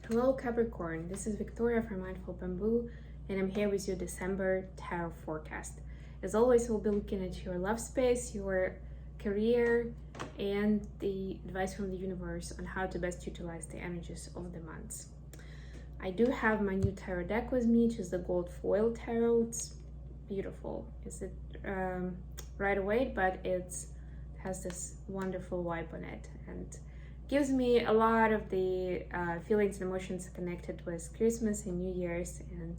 Hello Capricorn, this is Victoria from Mindful Bamboo, and I'm here with your December tarot forecast. As always, we'll be looking at your love space, your career, and the advice from the universe on how to best utilize the energies of the months. I do have my new tarot deck with me, which is the gold foil tarot. It's beautiful. It's right away, but it has this wonderful vibe on it and gives me a lot of the feelings and emotions connected with Christmas and New Year's, and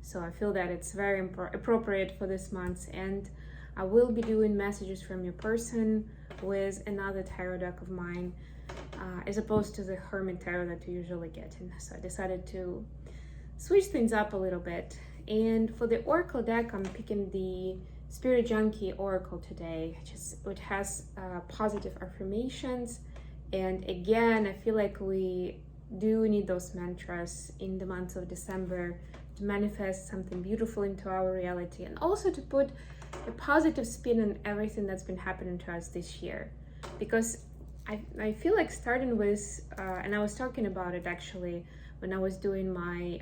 so I feel that it's very appropriate for this month. And I will be doing messages from your person with another tarot deck of mine, as opposed to the Hermit tarot that you usually get in. So I decided to switch things up a little bit. And for the Oracle deck, I'm picking the Spirit Junkie Oracle today, which has positive affirmations. And again, I feel like we do need those mantras in the month of December to manifest something beautiful into our reality, and also to put a positive spin on everything that's been happening to us this year. Because I feel like starting with, and I was talking about it actually when I was doing my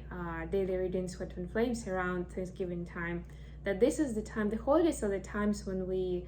daily readings for Twinflame around Thanksgiving time, that this is the time, the holidays are the times when we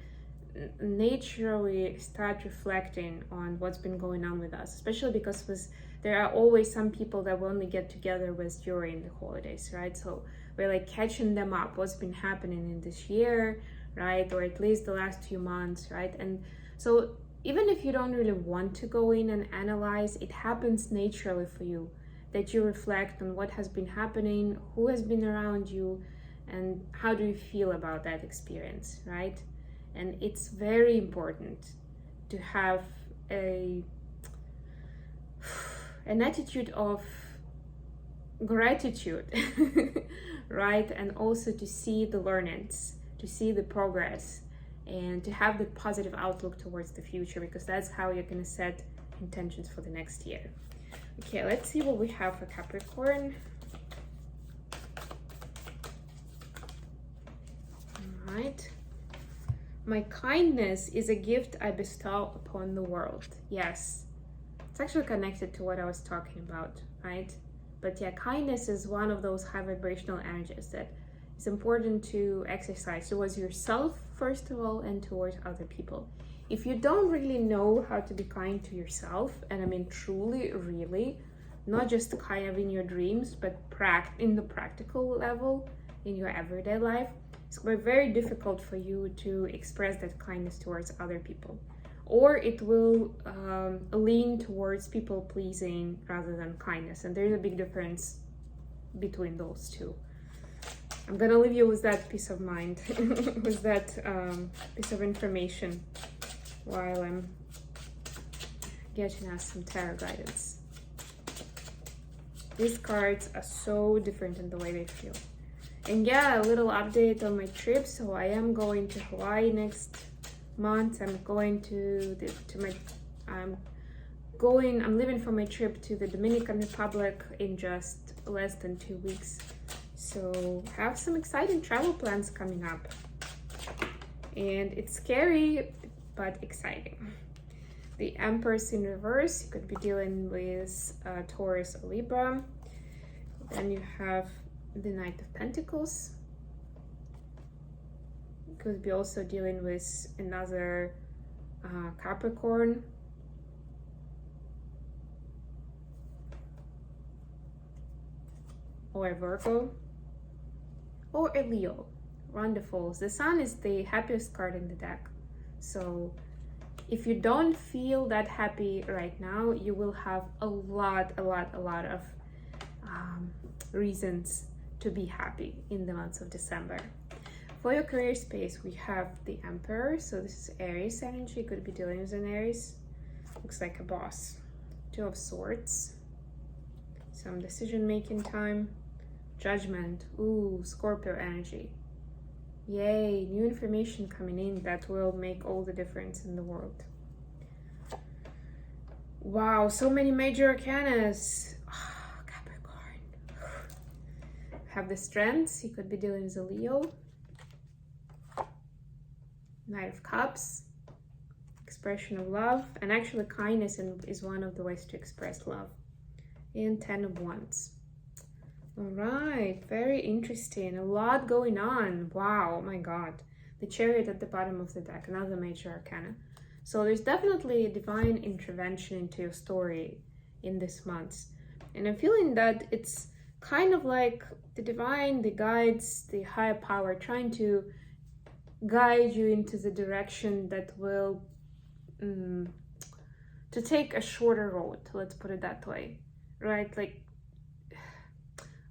naturally start reflecting on what's been going on with us, especially because there are always some people that we only get together with during the holidays, right? So we're like catching them up, what's been happening in this year, right? Or at least the last few months, right? And so even if you don't really want to go in and analyze, it happens naturally for you that you reflect on what has been happening, who has been around you, and how do you feel about that experience, right? And it's very important to have an attitude of gratitude, right? And also to see the learnings, to see the progress, and to have the positive outlook towards the future, because that's how you're going to set intentions for the next year. Okay, let's see what we have for Capricorn. All right. My kindness is a gift I bestow upon the world. Yes, it's actually connected to what I was talking about, right? But yeah, kindness is one of those high vibrational energies that is important to exercise towards yourself, first of all, and towards other people. If you don't really know how to be kind to yourself, and I mean truly, really, not just kind of in your dreams, but in the practical level, in your everyday life, it's very difficult for you to express that kindness towards other people, or it will lean towards people pleasing rather than kindness, and there's a big difference between those two. I'm gonna leave you with that peace of mind, with that piece of information while I'm getting us some tarot guidance. These cards are so different in the way they feel. And yeah, a little update on my trip. So I am going to Hawaii next month. I'm leaving for my trip to the Dominican Republic in just less than 2 weeks. So I have some exciting travel plans coming up. And it's scary, but exciting. The Empress in reverse, you could be dealing with Taurus or Libra. Then you have the Knight of Pentacles. You could be also dealing with another Capricorn. Or a Virgo. Or a Leo. Wonderful. The Sun is the happiest card in the deck. So if you don't feel that happy right now, you will have a lot of reasons to be happy in the months of December. For your career space, we have the Emperor. So this is Aries energy. Could be dealing with an Aries. Looks like a boss. Two of Swords. Some decision-making time. Judgment. Ooh, Scorpio energy. Yay, new information coming in that will make all the difference in the world. Wow, so many major arcanas. Oh, Capricorn. Have the Strengths. You could be dealing with a Leo. Knight of Cups. Expression of love. And actually kindness is one of the ways to express love. and 10 of Wands. All right, very interesting. A lot going on. Wow, oh my God. The Chariot at the bottom of the deck, another major arcana. So there's definitely a divine intervention into your story in this month. And I'm feeling that it's kind of like the divine, the guides, the higher power trying to guide you into the direction that will to take a shorter road, let's put it that way, right? Like,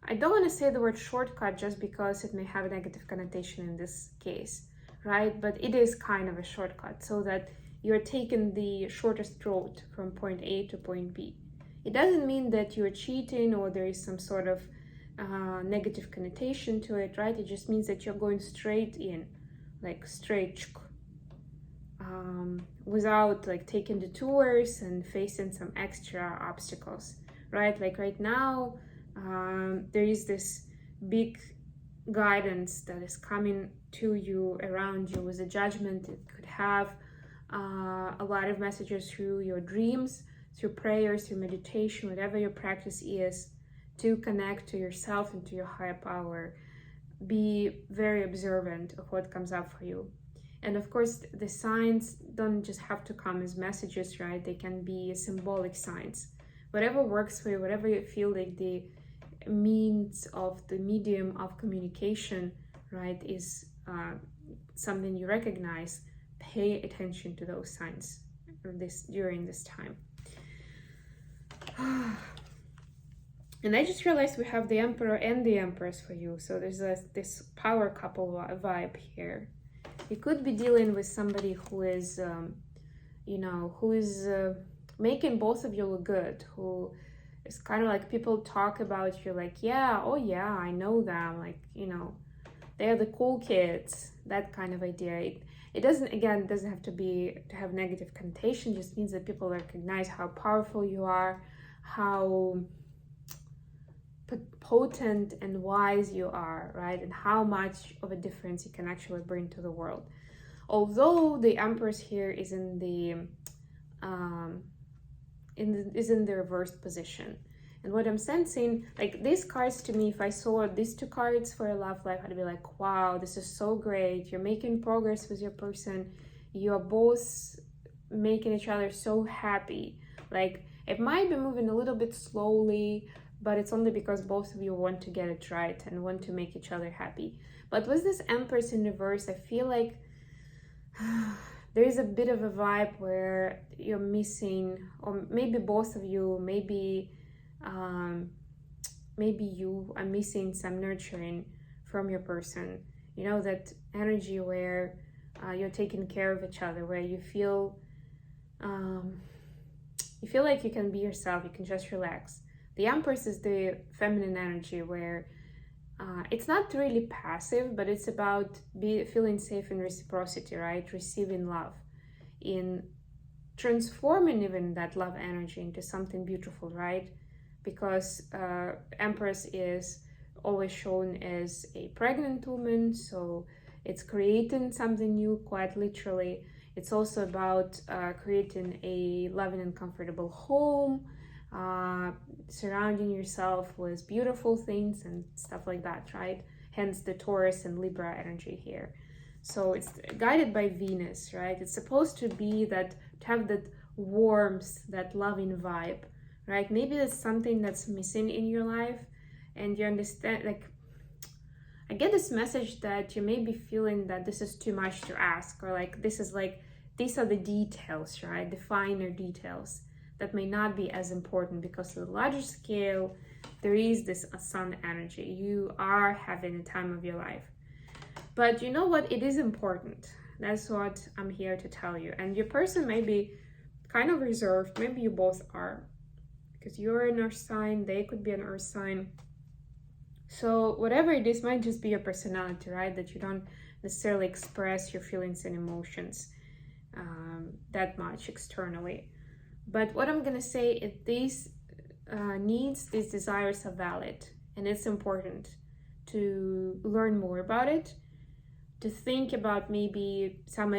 I don't want to say the word shortcut just because it may have a negative connotation in this case, right? But it is kind of a shortcut so that you're taking the shortest road from point A to point B. It doesn't mean that you're cheating or there is some sort of negative connotation to it, right? It just means that you're going straight in, like straight, without like taking detours and facing some extra obstacles, right? Like right now, there is this big guidance that is coming to you, around you, with a judgment. It could have a lot of messages through your dreams, through prayers, through meditation, whatever your practice is, to connect to yourself and to your higher power. Be very observant of what comes up for you. And of course, the signs don't just have to come as messages, right? They can be symbolic signs. Whatever works for you, whatever you feel like the means of the medium of communication, right, is something you recognize. Pay attention to those signs during this time. And I just realized we have the Emperor and the Empress for you. So there's this power couple vibe here. You could be dealing with somebody who is, making both of you look good, who is kind of like, people talk about you like, yeah, oh yeah, I know them, like, they're the cool kids, that kind of idea. It doesn't have to have negative connotation, just means that people recognize how powerful you are, how potent and wise you are, right? And how much of a difference you can actually bring to the world. Although the Empress here is in the reversed position. And what I'm sensing, like these cards to me, if I saw these two cards for a love life, I'd be like, wow, this is so great. You're making progress with your person. You're both making each other so happy. Like, it might be moving a little bit slowly, but it's only because both of you want to get it right and want to make each other happy. But with this Empress in reverse, I feel like there is a bit of a vibe where you're missing, or maybe both of you, maybe you are missing some nurturing from your person. That energy where you're taking care of each other, where you feel like you can be yourself, you can just relax. The Empress is the feminine energy where it's not really passive, but it's about feeling safe in reciprocity, right? Receiving love, in transforming even that love energy into something beautiful, right? Because Empress is always shown as a pregnant woman, so it's creating something new, quite literally. It's also about creating a loving and comfortable home, surrounding yourself with beautiful things and stuff like that, right? Hence the Taurus and Libra energy here. So it's guided by Venus, right? It's supposed to be to have that warmth, that loving vibe, right? Maybe that's something that's missing in your life, and you understand, like, I get this message that you may be feeling that this is too much to ask, or like these are the details, right? The finer details that may not be as important, because on the larger scale, there is this sun energy. You are having a time of your life. But you know what? It is important. That's what I'm here to tell you. And your person may be kind of reserved. Maybe you both are, because you're an earth sign, they could be an earth sign. So whatever it is, might just be your personality, right? That you don't necessarily express your feelings and emotions that much externally. But what I'm gonna say is these needs, these desires are valid, and it's important to learn more about it, to think about maybe some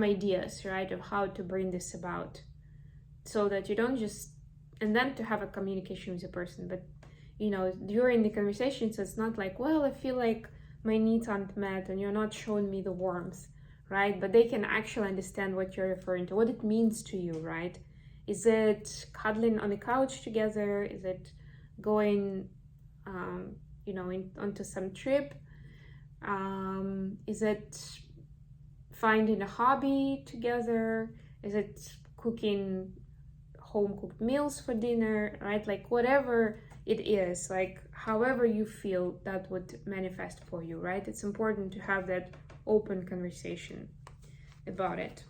ideas, right, of how to bring this about, so that you don't just and then to have a communication with a person. But during the conversations, it's not like, well, I feel like my needs aren't met and you're not showing me the warmth, right? But they can actually understand what you're referring to, what it means to you, right? Is it cuddling on the couch together? Is it going onto some trip? Is it finding a hobby together? Is it cooking home cooked meals for dinner, right? Like whatever it is, like however you feel that would manifest for you, right? It's important to have that open conversation about it.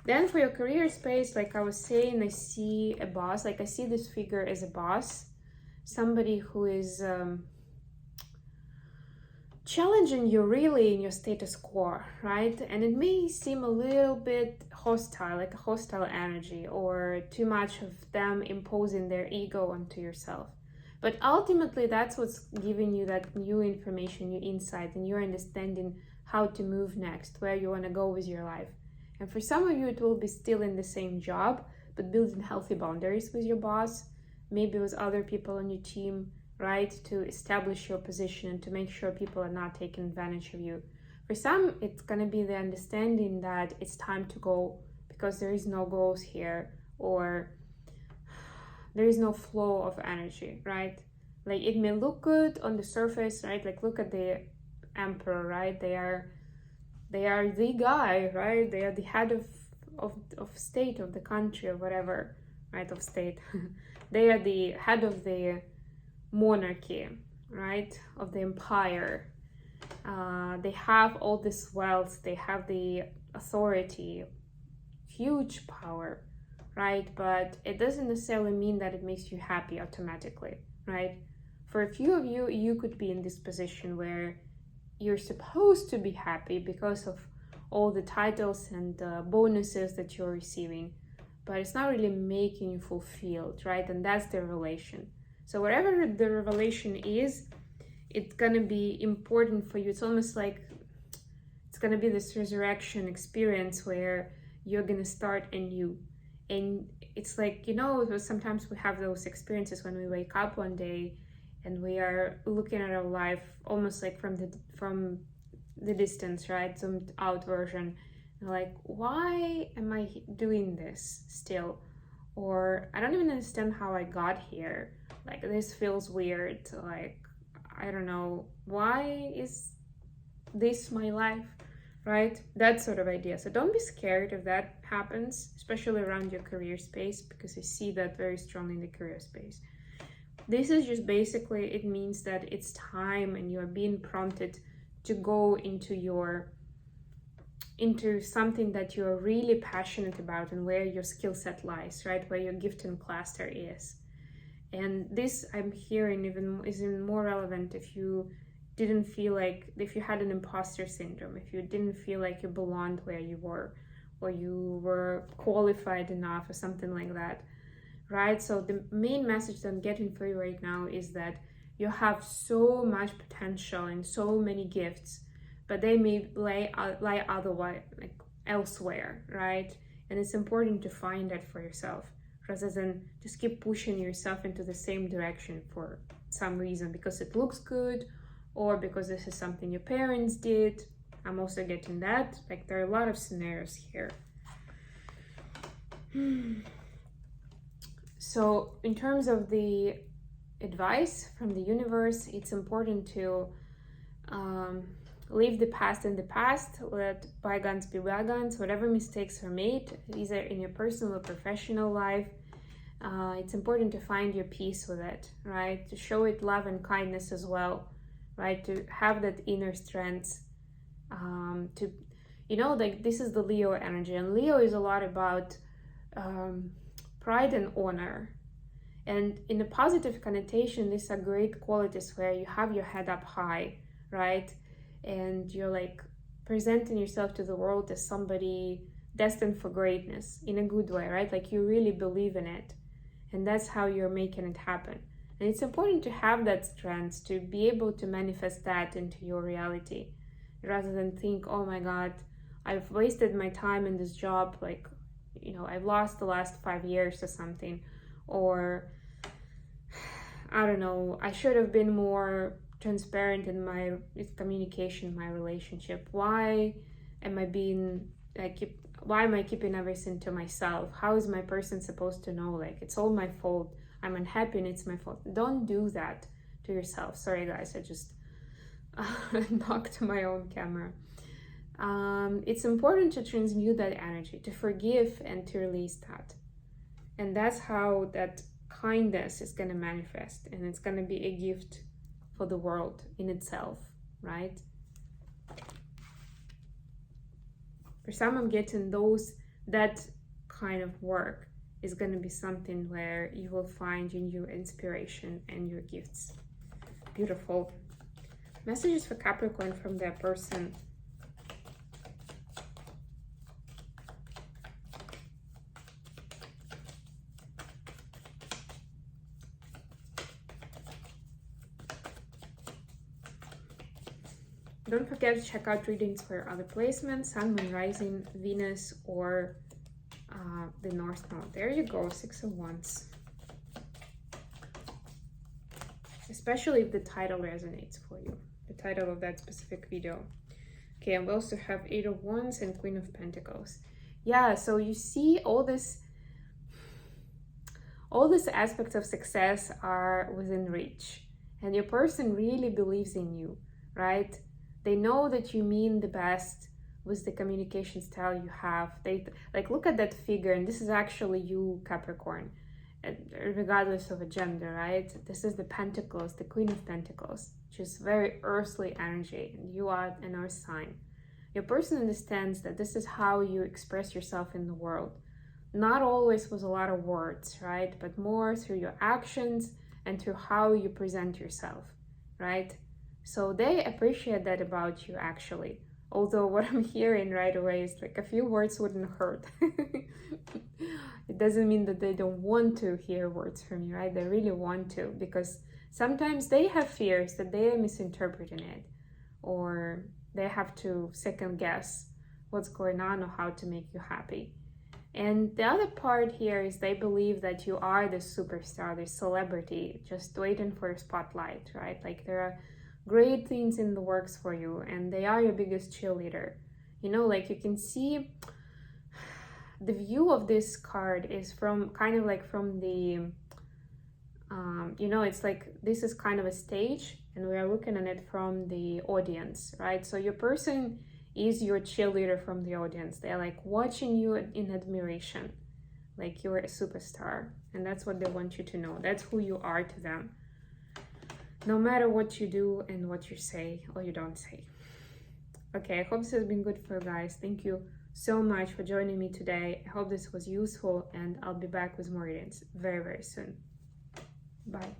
Then for your career space, like I was saying, I see a boss, like I see this figure as a boss, somebody who is challenging you really in your status quo, right? And it may seem a little bit hostile, like a hostile energy, or too much of them imposing their ego onto yourself. But ultimately, that's what's giving you that new information, new insight, and you're understanding how to move next, where you want to go with your life. And for some of you, it will be still in the same job, but building healthy boundaries with your boss, maybe with other people on your team, right? To establish your position and to make sure people are not taking advantage of you. For some, it's going to be the understanding that it's time to go because there is no growth here, or there is no flow of energy, right? Like it may look good on the surface, right? Like look at the emperor, right? They are the guy, right? They are the head of state of the country or whatever, right? Of state. They are the head of the monarchy, right? Of the empire. They have all this wealth, they have the authority, huge power, right? But it doesn't necessarily mean that it makes you happy automatically, right? For a few of you, you could be in this position where you're supposed to be happy because of all the titles and bonuses that you're receiving, but it's not really making you fulfilled, right? And that's the revelation. So whatever the revelation is, it's gonna be important for you. It's almost like it's gonna be this resurrection experience where you're gonna start anew. And it's like, sometimes we have those experiences when we wake up one day and we are looking at our life almost like from the distance, right? Zoomed out version. And like, why am I doing this still? Or I don't even understand how I got here. Like, this feels weird. Like, I don't know, why is this my life, right? That sort of idea. So don't be scared if that happens, especially around your career space, because I see that very strong in the career space. This is just basically, it means that it's time and you are being prompted to go into something that you're really passionate about and where your skill set lies, right? Where your gift and cluster is. And this, I'm hearing, is even more relevant if you didn't feel like, if you had an imposter syndrome, if you didn't feel like you belonged where you were, or you were qualified enough or something like that, right? So the main message that I'm getting for you right now is that you have so much potential and so many gifts, but they may lie otherwise, like elsewhere, right? And it's important to find that for yourself, rather than just keep pushing yourself into the same direction for some reason, because it looks good, or because this is something your parents did. I'm also getting that. Like, there are a lot of scenarios here. So in terms of the advice from the universe, it's important to leave the past in the past, let bygones be bygones. Whatever mistakes are made, either in your personal or professional life, it's important to find your peace with it, right? To show it love and kindness as well, right? To have that inner strength, like this is the Leo energy, and Leo is a lot about pride and honor. And in a positive connotation, these are great qualities where you have your head up high, right? And you're like presenting yourself to the world as somebody destined for greatness in a good way, right? Like you really believe in it. And that's how you're making it happen. And it's important to have that strength to be able to manifest that into your reality, rather than think, oh my God, I've wasted my time in this job. Like, I've lost the last 5 years or something. or I don't know, I should have been more transparent in my communication, my relationship. Why am I being like, why am I keeping everything to myself? How is my person supposed to know? Like, it's all my fault. I'm unhappy and it's my fault. Don't do that to yourself. Sorry guys, I just knocked my own camera. It's important to transmute that energy, to forgive and to release that. And that's how that kindness is going to manifest, and it's going to be a gift for the world in itself, right? For some, I'm getting that kind of work is going to be something where you will find your new inspiration and your gifts. Beautiful. Messages for Capricorn from their person. Don't forget to check out readings for other placements, Sun, Moon, Rising, Venus, or the North Node. There you go, 6 of Wands. Especially if the title resonates for you, the title of that specific video. Okay, and we also have 8 of Wands and Queen of Pentacles. Yeah, so you see all these aspects of success are within reach, and your person really believes in you, right? They know that you mean the best with the communication style you have. They like, look at that figure, and this is actually you, Capricorn, regardless of a gender, right? This is the Pentacles, the Queen of Pentacles, which is very earthly energy, and you are an earth sign. Your person understands that this is how you express yourself in the world. Not always with a lot of words, right? But more through your actions and through how you present yourself, right? So they appreciate that about you, actually. Although what I'm hearing right away is like, a few words wouldn't hurt. It doesn't mean that they don't want to hear words from you, right? They really want to, because sometimes they have fears that they are misinterpreting it, or they have to second guess what's going on or how to make you happy. And the other part here is they believe that you are the superstar, the celebrity, just waiting for a spotlight, right? Like, there are great things in the works for you, and they are your biggest cheerleader. You know, like, you can see the view of this card is from kind of like from the you know, it's like this is kind of a stage, and we are looking at it from the audience, right? So your person is your cheerleader from the audience. They're like watching you in admiration, like you're a superstar, and that's what they want you to know. That's who you are to them, no matter what you do and what you say or you don't say. Okay, I hope this has been good for you guys. Thank you so much for joining me today. I hope this was useful, and I'll be back with more readings very, very soon. Bye.